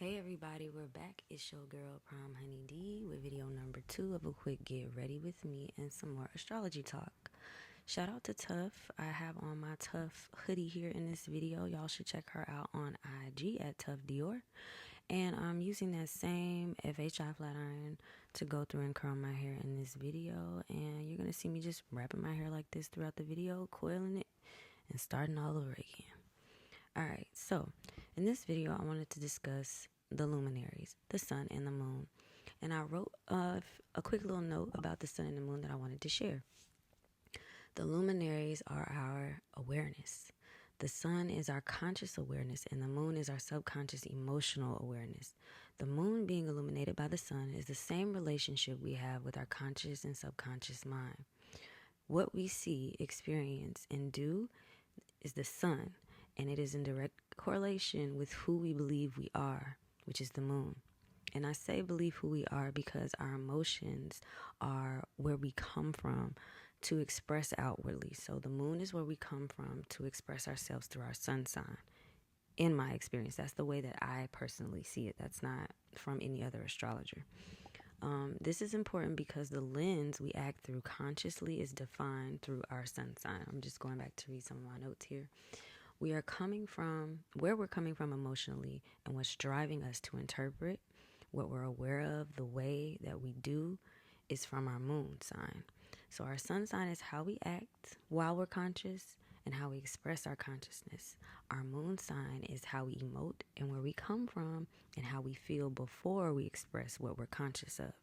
Hey everybody, we're back. It's your girl Prom Honey D with video number 2 of a quick get ready with me and some more astrology talk. Shout out to Tuff. I have on my Tuff hoodie here in this video. Y'all should check her out on IG at Tuff Dior. And I'm using that same FHI flat iron to go through and curl my hair in this video. And you're going to see me just wrapping my hair like this throughout the video, coiling it, and starting all over again. Alright, so in this video, I wanted to discuss the luminaries, the sun and the moon. And I wrote a quick little note about the sun and the moon that I wanted to share. The luminaries are our awareness. The sun is our conscious awareness, and the moon is our subconscious emotional awareness. The moon being illuminated by the sun is the same relationship we have with our conscious and subconscious mind. What we see, experience, and do is the sun, and it is in direct correlation with who we believe we are, which is the moon. And I say believe who we are because our emotions are where we come from to express outwardly. So the moon is where we come from to express ourselves through our sun sign. In my experience, that's the way that I personally see it. That's not from any other astrologer. This is important because the lens we act through consciously is defined through our sun sign. I'm just going back to read some of my notes here. We are coming from where we're coming from emotionally, and what's driving us to interpret what we're aware of, the way that we do, is from our moon sign. So our sun sign is how we act while we're conscious and how we express our consciousness. Our moon sign is how we emote and where we come from and how we feel before we express what we're conscious of.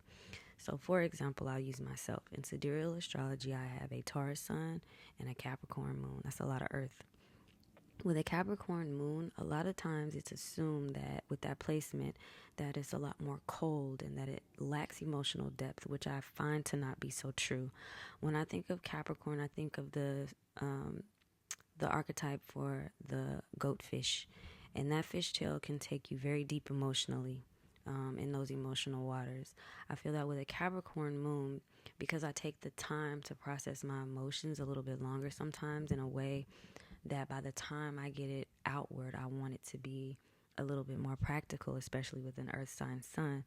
So for example, I'll use myself. In sidereal astrology, I have a Taurus sun and a Capricorn moon. That's a lot of earth. With a Capricorn moon, a lot of times it's assumed that with that placement that it's a lot more cold and that it lacks emotional depth, which I find to not be so true. When I think of Capricorn, I think of the archetype for the goatfish, and that fishtail can take you very deep emotionally in those emotional waters. I feel that with a Capricorn moon, because I take the time to process my emotions a little bit longer sometimes in a way that by the time I get it outward, I want it to be a little bit more practical, especially with an earth sign sun.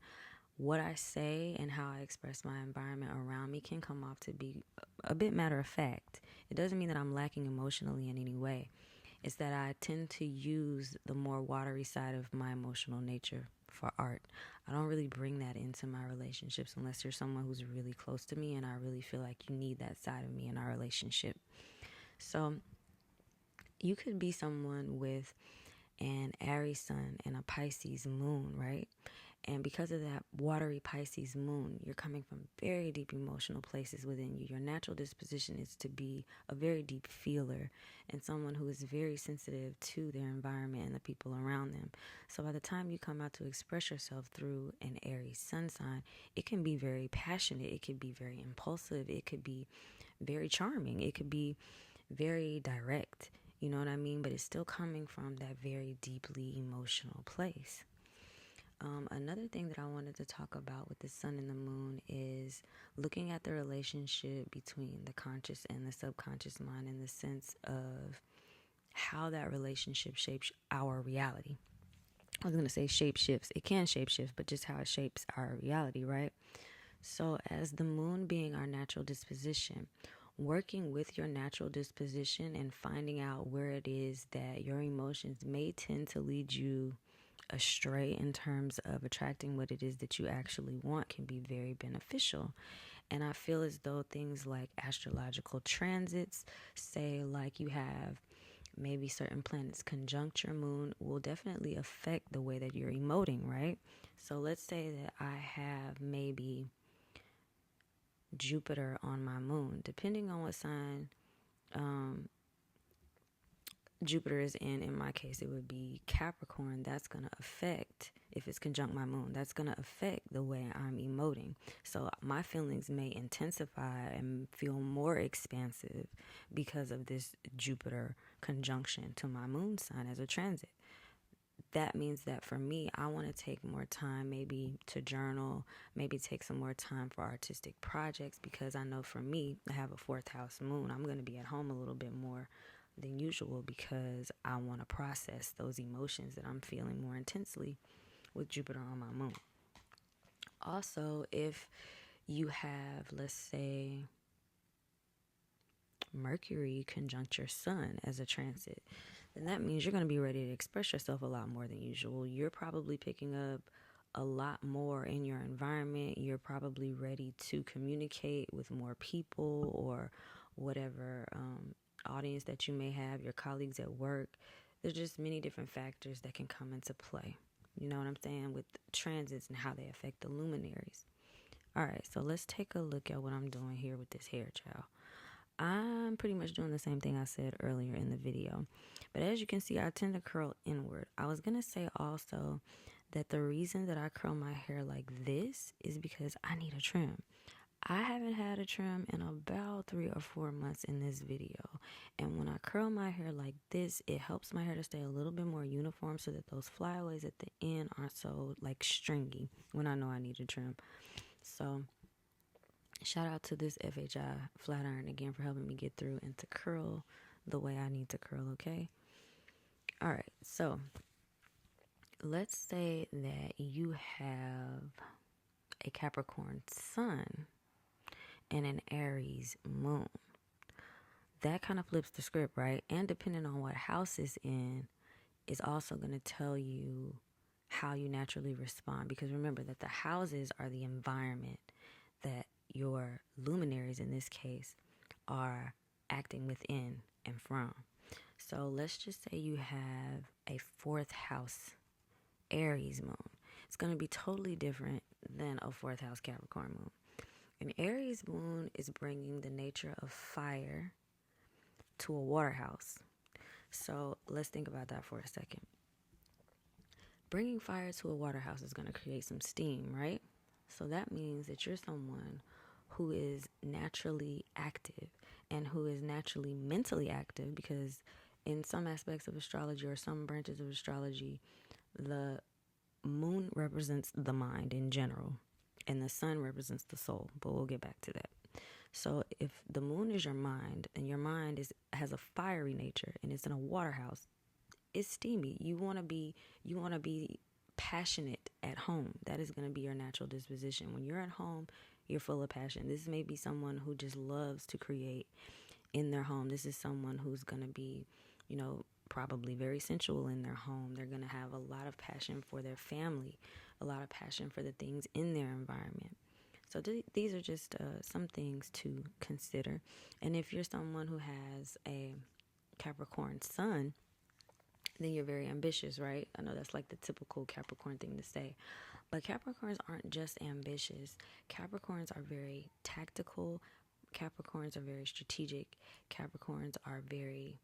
What I say and how I express my environment around me can come off to be a bit matter of fact. It doesn't mean that I'm lacking emotionally in any way. It's that I tend to use the more watery side of my emotional nature for art. I don't really bring that into my relationships unless you're someone who's really close to me and I really feel like you need that side of me in our relationship. So you could be someone with an Aries sun and a Pisces moon, right? And because of that watery Pisces moon, you're coming from very deep emotional places within you. Your natural disposition is to be a very deep feeler and someone who is very sensitive to their environment and the people around them. So by the time you come out to express yourself through an Aries sun sign, it can be very passionate. It could be very impulsive. It could be very charming. It could be very direct. You know what I mean? But it's still coming from that very deeply emotional place. Another thing that I wanted to talk about with the sun and the moon is looking at the relationship between the conscious and the subconscious mind in the sense of how that relationship shapes our reality. I was going to say shape shifts. It can shape shift, but just how it shapes our reality, right? So as the moon being our natural disposition, working with your natural disposition and finding out where it is that your emotions may tend to lead you astray in terms of attracting what it is that you actually want can be very beneficial. And I feel as though things like astrological transits, say like you have maybe certain planets conjunct your moon, will definitely affect the way that you're emoting, right? So let's say that I have maybe Jupiter on my moon, depending on what sign Jupiter is in my case, it would be Capricorn. That's going to affect, if it's conjunct my moon, that's going to affect the way I'm emoting. So my feelings may intensify and feel more expansive because of this Jupiter conjunction to my moon sign as a transit. That means that for me, I want to take more time maybe to journal, maybe take some more time for artistic projects, because I know for me, I have a fourth house moon. I'm going to be at home a little bit more than usual because I want to process those emotions that I'm feeling more intensely. with Jupiter on my moon. Also, if you have, let's say, Mercury conjunct your sun as a transit, then that means you're going to be ready to express yourself a lot more than usual. You're probably picking up a lot more in your environment. You're probably ready to communicate with more people or whatever audience that you may have, your colleagues at work. There's just many different factors that can come into play. You know what I'm saying? With transits and how they affect the luminaries. All right, so let's take a look at what I'm doing here with this hair, child. I'm pretty much doing the same thing I said earlier in the video. But as you can see, I tend to curl inward. I was going to say also that the reason that I curl my hair like this is because I need a trim. I haven't had a trim in about 3 or 4 months in this video. And when I curl my hair like this, it helps my hair to stay a little bit more uniform so that those flyaways at the end aren't so like stringy when I know I need a trim. So shout out to this FHI flat iron again for helping me get through and to curl the way I need to curl, okay? All right, so let's say that you have a Capricorn sun and an Aries moon. That kind of flips the script, right? And depending on what house it's in, is also going to tell you how you naturally respond. Because remember that the houses are the environment that your luminaries in this case are acting within and from. So let's just say you have a 4th house Aries moon. It's going to be totally different than a 4th house Capricorn moon. An Aries moon is bringing the nature of fire to a water house. So let's think about that for a second. Bringing fire to a water house is going to create some steam, right? So that means that you're someone who is naturally active and who is naturally mentally active, because in some aspects of astrology or some branches of astrology, the moon represents the mind in general and the sun represents the soul, but we'll get back to that. So if the moon is your mind and your mind has a fiery nature and it's in a water house, it's steamy. You want to be passionate at home. That is going to be your natural disposition. When you're at home, you're full of passion. This may be someone who just loves to create in their home. This is someone who's going to be, probably very sensual in their home. They're going to have a lot of passion for their family, a lot of passion for the things in their environment. So these are just some things to consider. And if you're someone who has a Capricorn sun, then you're very ambitious, right? I know that's like the typical Capricorn thing to say. But Capricorns aren't just ambitious. Capricorns are very tactical. Capricorns are very strategic. Capricorns are very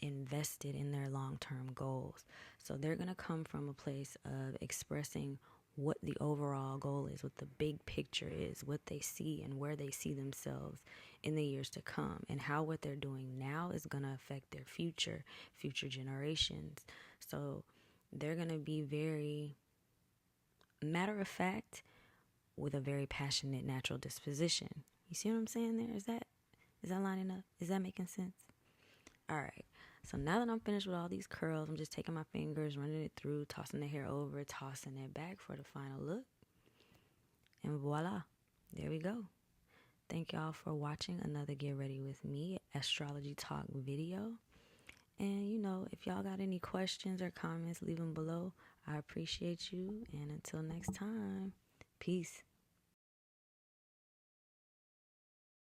invested in their long-term goals. So they're going to come from a place of expressing what the overall goal is, what the big picture is, what they see and where they see themselves in the years to come, and how what they're doing now is going to affect their future generations. So they're going to be very matter of fact with a very passionate natural disposition. You see what I'm saying there? Is that lining up? Is that making sense? All right. So now that I'm finished with all these curls, I'm just taking my fingers, running it through, tossing the hair over, tossing it back for the final look. And voila, there we go. Thank y'all for watching another Get Ready With Me Astrology Talk video. And, if y'all got any questions or comments, leave them below. I appreciate you. And until next time, peace.